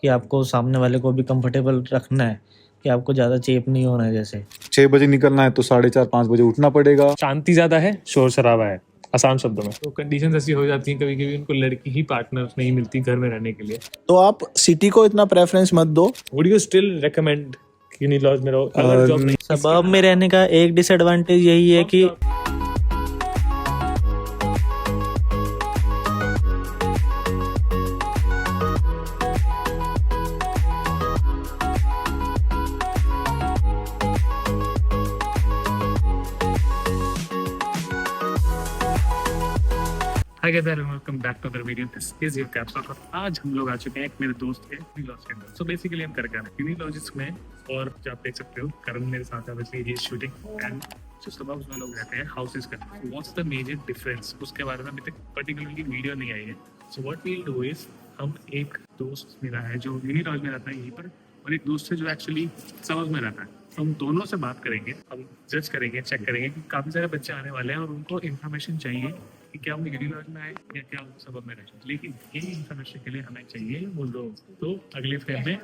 कि आपको सामने वाले को भी कंफर्टेबल रखना है, कि आपको ज़्यादा चेप नहीं होना है। जैसे 6 बजे निकलना है तो 4:30-5 बजे उठना पड़ेगा। शांति ज्यादा है, शोर शराबा है, आसान शब्दों में। तो कंडीशंस ऐसी हो जाती हैं कभी कभी उनको लड़की ही पार्टनर नहीं मिलती घर में रहने के लिए। तो आप सिटी को इतना प्रेफरेंस मत दो। Would you still recommend uni lodge में रहो अगर जॉब नहीं? सबब में रहने का एक डिसएडवांटेज यही है कि hi guys and welcome back to other video. This is your caps off. आज हम लोग आ चुके हैं एक मेरे दोस्त के यूनी लॉज के अंदर। सो बेसिकली हम कर क्या रहे हैं यूनी लॉजिस में, और जो आप देख सकते हो करण मेरे साथ है, वैसे ये शूटिंग एंड जो सबब में लोग रहते हैं हाउसेस का। व्हाट्स द मेजर डिफरेंस, उसके बारे में अभी तक पर्टिकुलरली वीडियो नहीं आई है। So what we will do is, हम एक दोस्त मेरा है जो यूनी लॉज में रहता है यहीं पर, और एक दोस्त है जो एक्चुअली सबब में रहता है। तो हम दोनों से बात करेंगे, हम जज करेंगे, चेक करेंगे कि काफी सारे बच्चे आने वाले हैं और उनको इन्फॉर्मेशन चाहिए कि क्या वो यूनी लॉज में आए या क्या वो सबब में रहे। लेकिन ये इन्फॉर्मेशन के लिए हमें चाहिए वो लोग। तो अगले फ्रेम में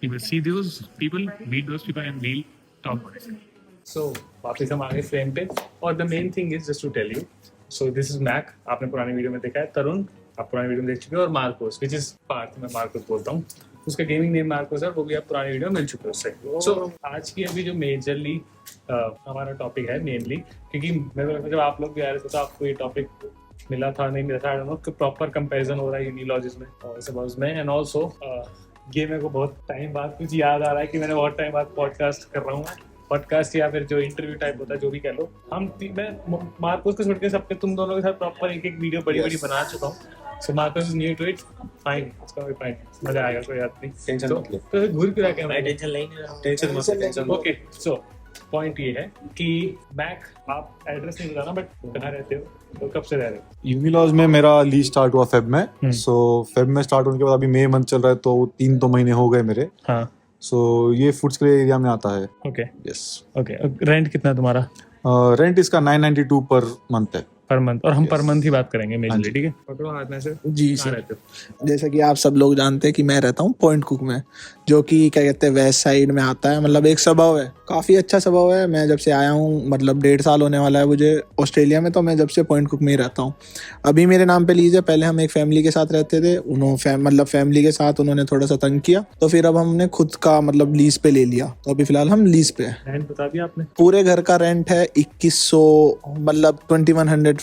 you will see those people, meet those people and we'll talk about it. So वापस हम आगे फ्रेम पे, और the main thing is just to tell you, so this is Mac, आपने पुरानी वीडियो में देखा है, तरुण आप पुरानी वीडियो में देख चुके हो, और मार्कोस which is पार्थ, मैं मार्कोस बोलता हूँ, उसका गेमिंग नेम मार्कोस है, वो भी आप पुरानी वीडियो में मिल चुके हो उससे। So आज की अभी जो मेजरली हमारा टॉपिक है मेनली, क्योंकि मेरे को लगता है जब आप लोग भी आ रहे थे तो आपको ये टॉपिक मिला था नहीं मिला था, आई डोंट नो, कि प्रॉपर कंपैरिजन हो रहा है यूनी लॉजिस में और सबब में। एंड ऑल्सो ये मेरे को बहुत टाइम बाद कुछ याद आ रहा है कि मैंने बहुत टाइम बाद पॉडकास्ट कर रहा हूँ, पॉडकास्ट या फिर जो इंटरव्यू टाइप होता है, जो भी कह लो। मैं मार्कोस को छोड़ के सबके तुम दोनों के साथ प्रॉपर एक एक वीडियो बड़ी बड़ी बना चुका हूँ। So Marcos is new to it, fine, इसका भी फाइन, मजा आएगा, कोई बात नहीं, टेंशन मत लो। तो घूर क्यों रहा है, टेंशन नहीं ले रहा, टेंशन मत। ओके। सो पॉइंट ये है कि मैक, आप एड्रेस नहीं बताना बट कहाँ रहते हो, तो कब से रह रहे हो? यूनी लॉज में मेरा लीज स्टार्ट हुआ फेब में। सो फेब में स्टार्ट होने के बाद अभी मई मंथ चल रहा है, तो 3 तो महीने हो गए मेरे। हाँ। सो ये फूड्स के एरिया में आता है। Okay yes. ओके, रेंट कितना तुम्हारा? रेंट इसका 992 पर मंथ है। पर मंथ, और हम पर मंथ ही बात करेंगे मेजरली, ठीक है? पकड़ो हाथ में से। जी कहाँ सर, रहते हो? जैसा कि आप सब लोग जानते हैं कि मैं रहता हूँ पॉइंट कुक में, जो कि क्या कहते हैं वेस्ट साइड में आता है। मतलब एक सबब है, काफ़ी अच्छा सबब है। मैं जब से आया हूँ, मतलब 1.5 साल होने वाला है मुझे ऑस्ट्रेलिया में, तो मैं जब से पॉइंट कुक में ही रहता हूँ। अभी मेरे नाम पे लीज है, पहले हम एक फैमिली के साथ रहते थे, मतलब फैमिली के साथ उन्होंने थोड़ा सा तंग किया, तो फिर अब हमने खुद का मतलब लीज पे ले लिया, तो अभी फिलहाल हम लीज पे हैं। रेंट बता दिया आपने? पूरे घर का रेंट है 2100, मतलब 2150,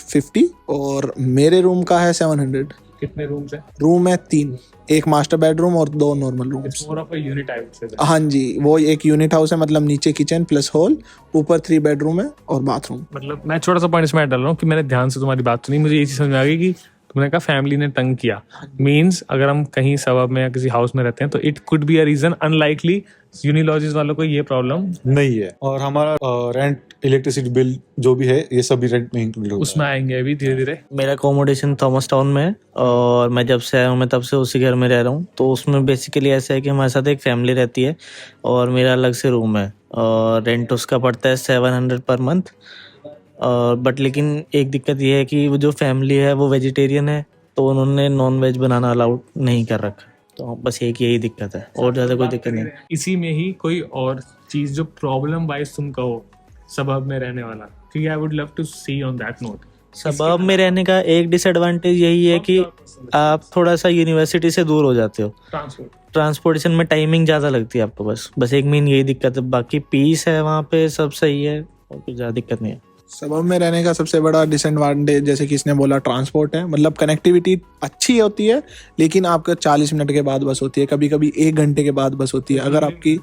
और मेरे रूम का है 700। कितने रूम्स हैं? रूम है 3, एक मास्टर बेडरूम और 2 normal rooms. More of a unit type से। हाँ जी, वो एक यूनिट हाउस है, मतलब नीचे किचन प्लस हॉल, ऊपर 3 बेडरूम है और बाथरूम। मतलब मैं छोटा सा पॉइंट इसमें ऐड डाल रहा हूँ कि मैंने ध्यान से तुम्हारी बात सुनी, मुझे ये चीज समझ में आ गई कि तुमने कहा फैमिली ने तंग किया, मींस अगर हम कहीं सबब में या किसी हाउस में रहते हैं तो it could be a reason. Unlikely Unilodges वालों को ये प्रॉब्लम नहीं है, और हमारा रेंट, इलेक्ट्रिसिटी बिल जो भी है, ये सभी रेंट में इंक्लूडेड होता है। उसमें आएंगे अभी धीरे धीरे। मेरा अकोमोडेशन थॉमस टाउन में है, और मैं जब से आया हूँ मैं तब से उसी घर में रह रहा हूँ। तो उसमें बेसिकली ऐसा है कि हमारे साथ एक फैमिली रहती है और मेरा अलग से रूम है, और रेंट उसका पड़ता है 700 पर मंथ। और बट लेकिन एक दिक्कत ये है कि वो जो फैमिली है वो वेजिटेरियन है, तो उन्होंने नॉन वेज बनाना अलाउड नहीं कर रखा। तो बस एक यही दिक्कत है, और ज़्यादा कोई दिक्कत नहीं। इसी में ही कोई और चीज जो प्रॉब्लम वाइज तुम कहो सबब में रहने वाला, क्योंकि I would love to see on that note. Suburb में रहने का एक डिसएडवांटेज यही है कि आप थोड़ा सा यूनिवर्सिटी से दूर हो जाते हो, ट्रांसपोर्टेशन में टाइमिंग ज़्यादा लगती है आपको। बस एक मेन यही दिक्कत है, बाकी पीस है वहाँ पे, सब सही है, और कुछ ज़्यादा दिक्कत नहीं है। सबब में रहने का सबसे बड़ा डिसएडवांटेज, जैसे कि इसने बोला, ट्रांसपोर्ट है। मतलब कनेक्टिविटी अच्छी होती है, लेकिन आपका 40 मिनट के बाद बस होती है, कभी कभी 1 घंटे के बाद बस होती है। अगर आपकी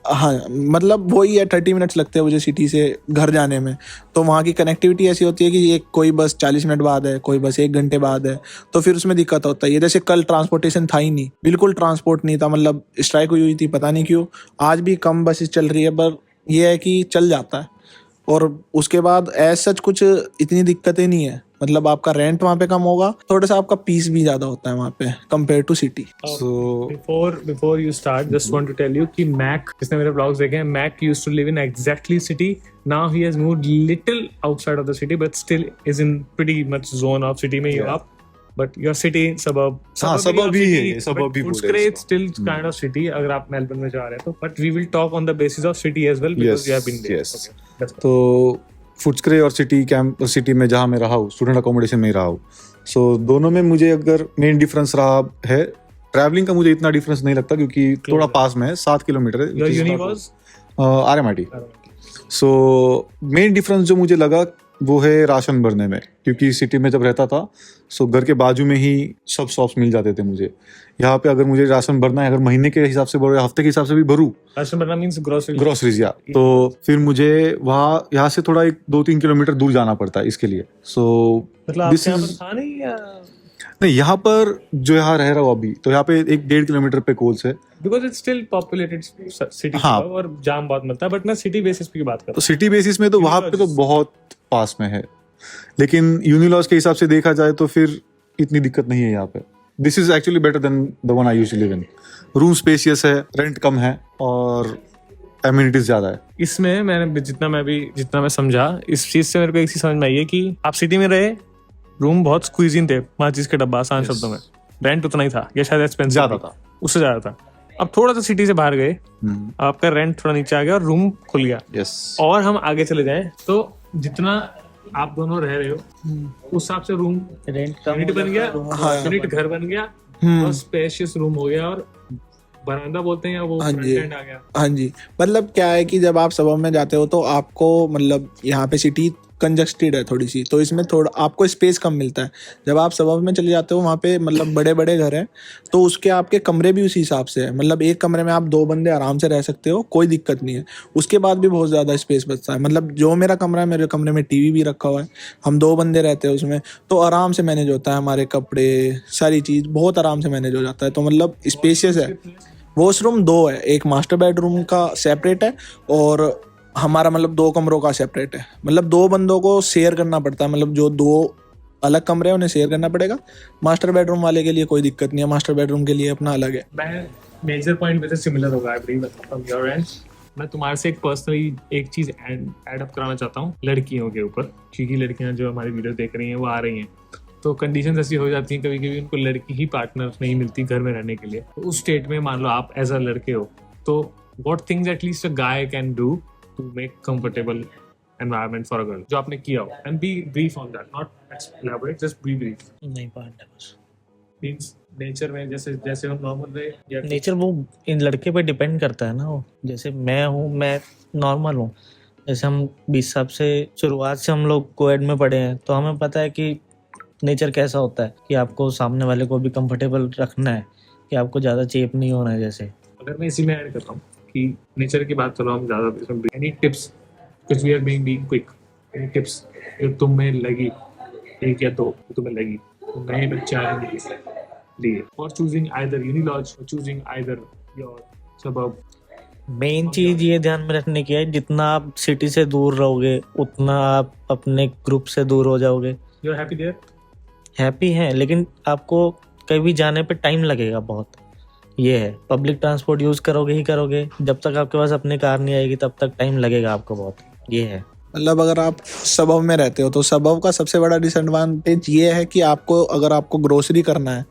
हाँ, मतलब वही है, 30 मिनट्स लगते हैं मुझे सिटी से घर जाने में। तो वहाँ की कनेक्टिविटी ऐसी होती है कि एक कोई बस 40 मिनट बाद है, कोई बस 1 घंटे बाद है, तो फिर उसमें दिक्कत होता है। जैसे कल ट्रांसपोर्टेशन था ही नहीं, बिल्कुल ट्रांसपोर्ट नहीं था, मतलब स्ट्राइक हुई थी, पता नहीं क्यों। आज भी कम बसेस चल रही है, पर यह है कि चल जाता है। और उसके बाद एज सच कुछ इतनी दिक्कतें नहीं है, मतलब आपका रेंट वहाँ पे कम होगा, थोड़ा सा आपका पीस भी ज्यादा होता है वहाँ पे compare to city. So before you start, just want to tell you कि मैक, जिसने मेरे ब्लॉग्स देखे हैं, Mac used to live in exactly city. Now he has moved little outside of the city, but still is in pretty much zone of city में ही हो आप। but your city suburb हाँ, suburb ही है, suburb ही बोले Footscray इसको। still kind of city अगर आप मेलबर्न में जा रहे हैं तो, but we will talk on the basis of city as well because you have been there. yes. Okay, that's तो फुट्सक्रे और सिटी में जहाँ मैं रहा हूँ, स्टूडेंट अकोमोडेशन में ही रहा हूँ, सो दोनों में मुझे अगर मेन डिफरेंस रहा है, ट्रैवलिंग का मुझे इतना डिफरेंस नहीं लगता क्योंकि थोड़ा पास में है, 7 किलोमीटर है। your uni was RMIT। So main difference जो मुझे लगा वो है राशन भरने में, क्योंकि सिटी में जब रहता था सो घर के बाजू में ही सब शॉप्स मिल जाते थे मुझे। यहाँ पे अगर मुझे राशन भरना है, अगर महीने के हिसाब से भरूँ या हफ्ते के हिसाब से भी भरूँ, राशन भरना means grocery ग्रोसरीज या, तो फिर मुझे वहाँ यहाँ से थोड़ा 1-2-3 किलोमीटर दूर जाना पड़ता है इसके लिए। सो मतलब this आपके यहाँ is- पर था नहीं या नहीं, यहाँ पर जो यहाँ रह रहा हूँ अभी, तो यहाँ पे 1-1.5 किलोमीटर पे कोल्स है। because it's still populated city हाँ। और जाम बहुत मिलता है, बट मैं सिटी बेसिस पे की बात कर रहा तो सिटी बेसिस में तो वहाँ पे तो बहुत पास में है, लेकिन यूनिलॉज के हिसाब से देखा जाए तो फिर इतनी दिक्कत नहीं है यहाँ पे। This is actually better than the one I used to live in. Room spacious है, रेंट कम है और एमिनिटीज ज्यादा है। हूँ। इसमें मैंने जितना मैं समझा इस चीज से, मेरे को एक चीज समझ में आई है कि आप सिटी में रहे, रूम बहुत स्क्वीजिंग थे, माचिस के डब्बा, आसान शब्दों में, रेंट उतना ही था या शायद एक्सपेंसिव ज्यादा था। उससे ज्यादा था। अब थोड़ा सा सिटी से बाहर गए, आपका रेंट थोड़ा नीचे आ गया और रूम खुल गया। यस। और हम आगे चले जाएं तो जितना आप दोनों रह रहे हो उस हिसाब से रूम रेंट यूनिट बन गया, हाँ। यूनिट घर बन गया और स्पेशियस रूम हो गया और बरामदा बोलते हैं या वो हाँ फ्रंट जी। एंड आ गया। हाँ जी, मतलब क्या है कि जब आप सबब में जाते हो तो आपको मतलब यहाँ पे सिटी कंजस्टेड है थोड़ी सी, तो इसमें थोड़ा आपको स्पेस कम मिलता है। जब आप सबब में चले जाते हो वहाँ पे मतलब बड़े बड़े घर हैं, तो उसके आपके कमरे भी उसी हिसाब से है। मतलब एक कमरे में आप 2 बंदे आराम से रह सकते हो, कोई दिक्कत नहीं है। उसके बाद भी बहुत ज़्यादा स्पेस बचता है। मतलब जो मेरा कमरा है, मेरे कमरे में टीवी भी रखा हुआ है, हम 2 बंदे रहते हैं उसमें, तो आराम से मैनेज होता है। हमारे कपड़े, सारी चीज़ बहुत आराम से मैनेज हो जाता है। तो मतलब स्पेशियस है। वॉशरूम 2 है, एक मास्टर बेडरूम का सेपरेट है और हमारा मतलब 2 कमरों का सेपरेट है। मतलब 2 बंदों को शेयर करना पड़ता है, मतलब जो 2 अलग कमरे हैं उन्हें शेयर करना पड़ेगा। मास्टर बेडरूम वाले के लिए कोई दिक्कत नहीं है, मास्टर बेडरूम के लिए अपना अलग है। मैं मेजर पॉइंट वैसे सिमिलर होगा I believe from your and. मैं तुम्हारे से एक पर्सनली एक चीज ऐड अप कराना चाहता हूँ लड़कियों के ऊपर, क्योंकि लड़कियां जो हमारी वीडियो देख रही हैं वो आ रही हैं, तो कंडीशंस ऐसी हो जाती हैं कभी कभी उनको लड़की ही पार्टनर नहीं मिलती घर में रहने के लिए। तो उस स्टेट में मान लो आप एज अ लड़के हो, तो what things at least a guy can do to make comfortable environment for a girl, जो आपने किया हो, and be brief on that, not elaborate, just be brief. नहीं पार्टनर बस मींस नेचर में जैसे हम नॉर्मल रहे या नेचर वो इन लड़के पे डिपेंड करता है ना। वो जैसे मैं नॉर्मल हूँ, जैसे हम 20 साल से शुरुआत से हम लोग कोएड में पढ़े हैं, तो हमें पता है कि नेचर कैसा होता है, कि आपको सामने वाले को भी कंफर्टेबल रखना है, कि आपको ज़्यादा चेप नहीं होना है। जैसे अगर मैं इसी में ऐड करता हूँ कि नेचर की बात चलो हम ज़्यादा, एनी टिप्स कुछ we are being quick, any tips जो तुम में लगी, 1 या 2 तुम्हें लगी नए बच्चे आने के लिए, फॉर चूजिंग आइदर यूनिलॉज और चूजिंग आइदर योर सबब। मेन चीज ये ध्यान में रखने की है, जितना आप सिटी से दूर रहोगे उतना आप अपने ग्रुप से दूर हो जाओगे। You are happy there? Happy हैं, लेकिन आपको कभी जाने पे टाइम लगेगा बहुत। ये है, पब्लिक ट्रांसपोर्ट यूज करोगे ही करोगे, जब तक आपके पास अपनी कार नहीं आएगी तब तक टाइम लगेगा आपको बहुत। ये है। मतलब अगर आप सबब में रहते हो तो सबब का सबसे बड़ा डिसएडवांटेज ये है कि आपको अगर आपको ग्रोसरी करना है,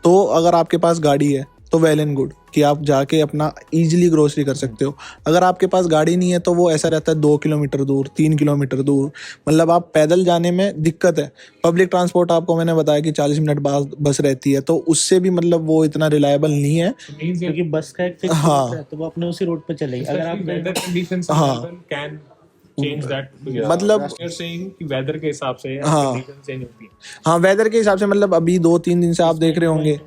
तो अगर आपके पास गाड़ी है तो वेल एंड गुड कि आप जाके अपना इजीली ग्रोसरी कर सकते हो। अगर आपके पास गाड़ी नहीं है तो वो ऐसा रहता है 2 किलोमीटर दूर, 3 किलोमीटर दूर, मतलब आप पैदल जाने में दिक्कत है। पब्लिक ट्रांसपोर्ट आपको मैंने बताया कि 40 मिनट बाद बस रहती है, तो उससे भी मतलब वो इतना रिलायबल नहीं है। क्योंकि बस का एक फिक्स हाँ। रूट है, तो वो अपने उसी रूट पे चलेगी। अगर आप वेदर कंडीशंस हाँ। कैन चेंज दैट, मतलब यू आर सेइंग कि वेदर के हिसाब से हाँ। कंडीशंस चेंज होती है। हाँ, वेदर के हिसाब से, मतलब अभी 2-3 दिन से आप देख रहे होंगे।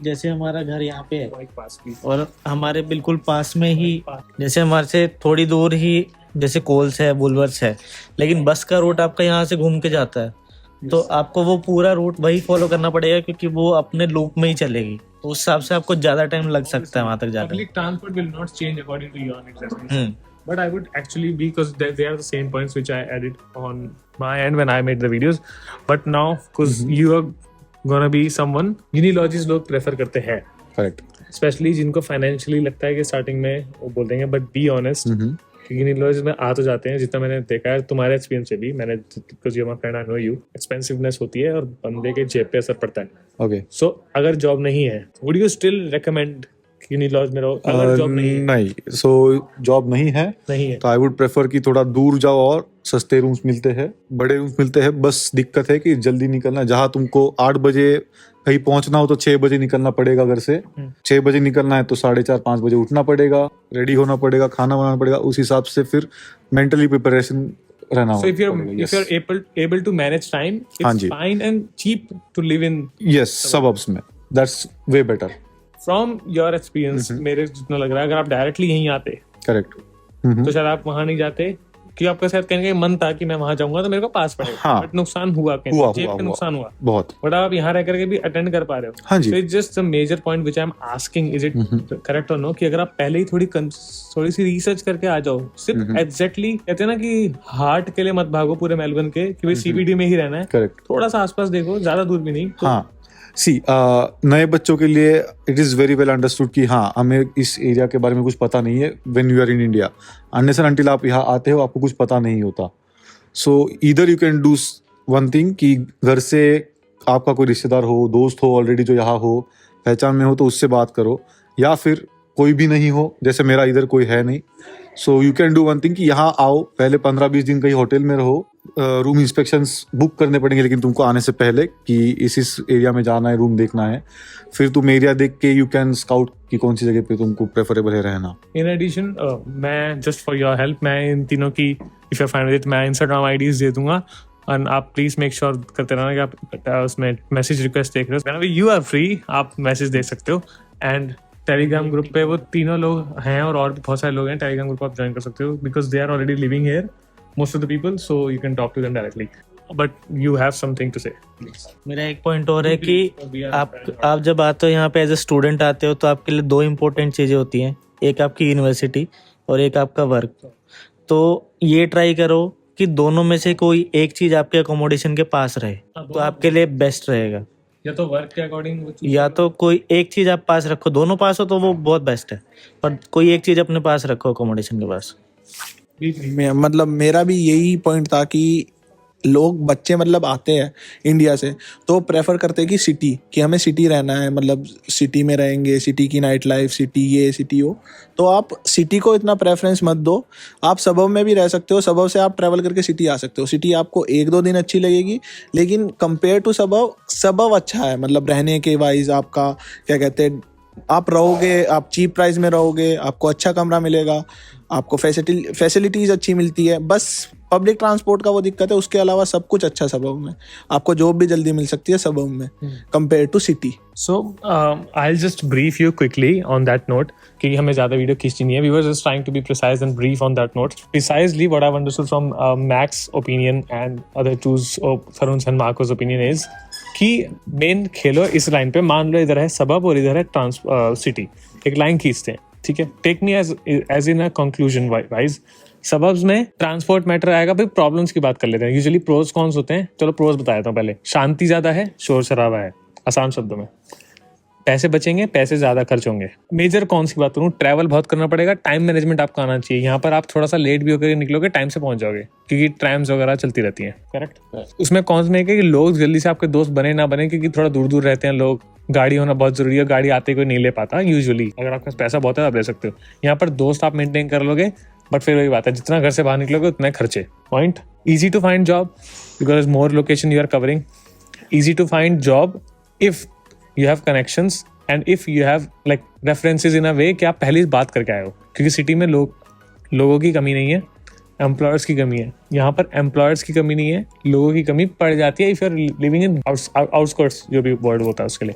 जैसे हमारा घर यहाँ पे है बाइक पास प्लीज। और हमारे बिल्कुल पास में ही, जैसे हमारे से थोड़ी दूर ही जैसे कोल्स है, बुलवर्स है, लेकिन बस का रूट आपका यहाँ से घूम के जाता है, तो आपको वो पूरा रूट वही फॉलो करना पड़ेगा, क्योंकि वो अपने लूप में ही चलेगी। तो उस हिसाब से आपको ज्यादा टाइम लग सकता है वहां तक जाने में। Public transport will not change according to your needs. But I would actually, because they are the same points which I added on my end when I made the videos. But now, because you are gonna be someone, unilogist लोग prefer करते हैं, correct. especially जिनको financially लगता है कि starting में वो बोल देंगे, but be honest, क्योंकि नीलॉजिस में आ तो जाते हैं, जितना मैंने देखा है तुम्हारे एक्सपीरियंस से भी, मैंने because you my friend I know you, expensiveness होती है और बंदे के जेब पे असर पड़ता है। ओके सो अगर जॉब नहीं है वुड यू स्टिल रिकमेंड कि नीलॉज में रहो? अगर जॉब नहीं है, नहीं, सो जॉब नहीं है नहीं है तो आई वुड प्रेफर कि थोड़ा दूर जाओ और सस्ते रूम्स मिलते हैं, बड़े रूम्स मिलते हैं। बस दिक्कत है कि जल्दी निकलना, जहाँ तुमको 8 बजे कहीं पहुंचना हो तो 6 बजे निकलना पड़ेगा घर से। 6 बजे निकलना है तो 4:30-5 बजे उठना पड़ेगा, रेडी होना पड़ेगा, खाना बनाना पड़ेगा, उस हिसाब से फिर मेंटली प्रिपरेशन रहना So if you're पड़ेगा। if you're able to manage time, हाँ it's जी। fine and cheap to live in. Yes, suburbs में that's way better. From your experience, मेरे जितना लग रहा है अगर आप डायरेक्टली यहीं आते करेक्ट। तो शायद आप वहां नहीं जाते, कि आपका शायद कहने का मन था कि मैं वहां जाऊंगा तो मेरे को पास पड़ेगा, हाँ। बट नुकसान हुआ, हुआ जेब हुआ पे नुकसान हुआ, बहुत। बट आप यहाँ रह करके भी अटेंड कर पा रहे हो। हाँ जी। So it's just the major point which I'm asking, is it correct or no, कि अगर आप पहले ही थोड़ी सी रिसर्च करके आ जाओ, सिर्फ एग्जैक्टली कहते हैं ना कि हार्ट के लिए मत भागो पूरे मेलबर्न के, कि भाई सीबीडी में ही रहना है, करेक्ट। थोड़ा सा आसपास देखो, ज्यादा दूर भी नहीं। तो हाँ, सी नए बच्चों के लिए it is very well understood कि हाँ हमें इस एरिया के बारे में कुछ पता नहीं है। When you are in India, unless and until आप यहाँ आते हो आपको कुछ पता नहीं होता। So either you can do one thing कि घर से आपका कोई रिश्तेदार हो, दोस्त हो ऑलरेडी जो यहाँ हो, पहचान में हो, तो उससे बात करो, या फिर कोई भी नहीं हो, जैसे मेरा इधर कोई है नहीं, सो you can do one thing कि यहाँ आओ, पहले 15-20 दिन कहीं होटल में रहो, रूम इंस्पेक्शंस बुक करने पड़ेंगे लेकिन तुमको आने से पहले कि इस एरिया में जाना है, रूम देखना है, फिर तुम एरिया देख के यू कैन स्काउट कि कौन सी जगह पे तुमको प्रेफरेबल है रहना। इन एडिशन मैं जस्ट फॉर योर हेल्प, मैं इन तीनों की इफ यू फाइंड इट, मैं इंस्टाग्राम आईडीज दे दूंगा, और आप प्लीज मेक श्योर करते रहना कि आप उसमें मैसेज रिक्वेस्ट देख रहे हो, यू आर फ्री, आप मैसेज दे सकते हो। एंड टेलीग्राम ग्रुप पे वो तीनों लोग हैं और भी बहुत सारे लोग हैं, टेलीग्राम ग्रुप आप ज्वाइन कर सकते हो, because they are already living here most of the people, so you can talk to them directly, but you have something to say. मेरा एक पॉइंट और है कि आप जब आते हो यहाँ पे एज ए स्टूडेंट आते हो तो आपके लिए 2 इम्पोर्टेंट चीज़ें होती हैं, एक आपकी यूनिवर्सिटी और एक आपका वर्क। तो ये ट्राई करो कि दोनों में से कोई एक चीज़ आपके अकोमोडेशन के पास रहे तो आपके लिए बेस्ट रहेगा, या तो वर्क के अकॉर्डिंग, या तो कोई एक चीज़ आप पास रखो, दोनों पास हो तो वो बहुत बेस्ट है, पर कोई एक चीज़ अपने पास रखो अकोमोडेशन के पास। मतलब मेरा भी यही पॉइंट था कि लोग बच्चे मतलब आते हैं इंडिया से तो प्रेफर करते हैं कि सिटी, कि हमें सिटी रहना है, मतलब सिटी में रहेंगे, सिटी की नाइट लाइफ, सिटी ये सिटी हो, तो आप सिटी को इतना प्रेफरेंस मत दो। आप सबब में भी रह सकते हो, सबब से आप ट्रैवल करके सिटी आ सकते हो। सिटी आपको 1-2 दिन अच्छी लगेगी, लेकिन कंपेयर टू सबब अच्छा है, मतलब रहने के वाइज आपका क्या कहते हैं, आप रहोगे, आप चीप प्राइस में रहोगे, आपको अच्छा कमरा मिलेगा, आपको फैसिलिटीज अच्छी मिलती है। बस पब्लिक ट्रांसपोर्ट का वो दिक्कत है, उसके अलावा सब कुछ अच्छा सबब में, आपको जॉब भी जल्दी मिल सकती है सबब में compare to city. So I'll just brief you quickly on that note, क्योंकि हमें ज़्यादा वीडियो खींचनी नहीं है. We were just trying to be precise and brief on that note. Precisely what I've understood from Mac's opinion and other two's, Tarun's and Marco's opinion is कि main खेलो इस line पे. मान लो इधर है सबब और इधर है सिटी, एक लाइन खींचते हैं, ठीक है. Take me as in a conclusion wise. Suburbs में ट्रांसपोर्ट मैटर आएगा. भाई प्रॉब्लम्स की बात कर लेते हैं. यूजुअली प्रोज कॉन्स होते हैं. चलो प्रोज बता देता हूँ पहले. शांति ज्यादा है, शोर शराबा है, आसान शब्दों में. पैसे बचेंगे, पैसे ज्यादा खर्च होंगे. मेजर कॉन्स की बात करूँ, ट्रैवल बहुत करना पड़ेगा. टाइम मैनेजमेंट आपका आना चाहिए. यहाँ पर आप थोड़ा सा लेट भी होकर निकलोगे, टाइम से पहुंच जाओगे, क्योंकि ट्रैम्स वगैरह चलती रहती हैं. करेक्ट. उसमें कॉन्स में कि लोग जल्दी से आपके दोस्त बने ना बने, क्योंकि थोड़ा दूर दूर रहते हैं लोग. गाड़ी होना बहुत जरूरी है. गाड़ी आते कोई नहीं ले पाता यूजुअली. अगर आपके पास पैसा बहुत है आप ले सकते हो. यहाँ पर दोस्त आप मेंटेन कर लोगे, बट फिर वही बात है, जितना घर से बाहर निकलोगे उतने खर्चे. Point. Easy to find job because more location you are covering. Easy to find job if you have connections and if you have like references in a way कि आप पहले बात करके आए हो. क्योंकि सिटी में लोगों की कमी नहीं है, एम्प्लॉयर्स की कमी है. यहाँ पर एम्प्लॉयर्स की कमी नहीं है, लोगों की कमी पड़ जाती है if you are living in outskirts, जो भी वर्ड होता है उसके लिए.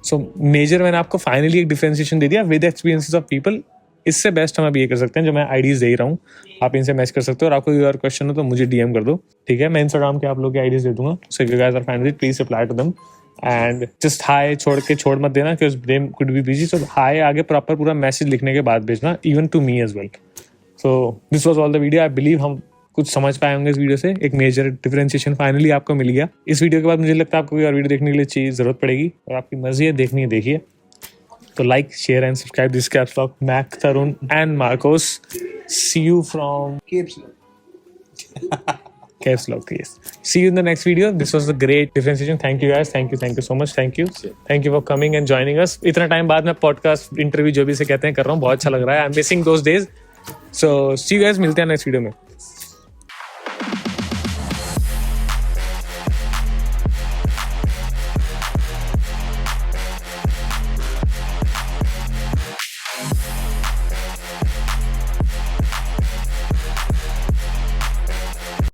सो मेजर मैंने आपको फाइनली एक डिफरेंशिएशन दे दिया विद एक्सपीरियंसेस ऑफ पीपल. इससे बेस्ट हम अभी ये कर सकते हैं, जो मैं आईडीज दे रहा हूँ आप इनसे मैच कर सकते हो. और आपको कोई और क्वेश्चन हो तो मुझे डीएम कर दो, ठीक है. मैं इंस्टाग्राम के आप लोग की आईडीज दे दूंगा. So if you guys are fine with it, please reply to them and just hi छोड़ मत देना क्योंकि दे कुड बी बिजी. सो हाई आगे प्रॉपर पूरा मैसेज लिखने के बाद भेजना, even to me as well. So this was all the video. I believe हम कुछ समझ पाए होंगे इस वीडियो से. एक मेजर डिफरेंशिएशन फाइनली आपको मिल गया. इस वीडियो के बाद मुझे लगता है आपको कोई और वीडियो देखने के लिए चाहिए जरूरत पड़ेगी, और आपकी मर्जी है देखनी है देखिए. तो like, share and subscribe this caps lock Mac, Tarun and Marcos. see you from Caves Log. Yes. See you in the next video. This was a great differentiation. Thank you guys. Thank you so much. Thank you for coming and joining us. इतना time बाद मैं podcast interview जो भी से कहते हैं कर रहा हूँ, बहुत अच्छा लग रहा है. I am missing those days. So see you guys, मिलते हैं नेक्स्ट वीडियो में.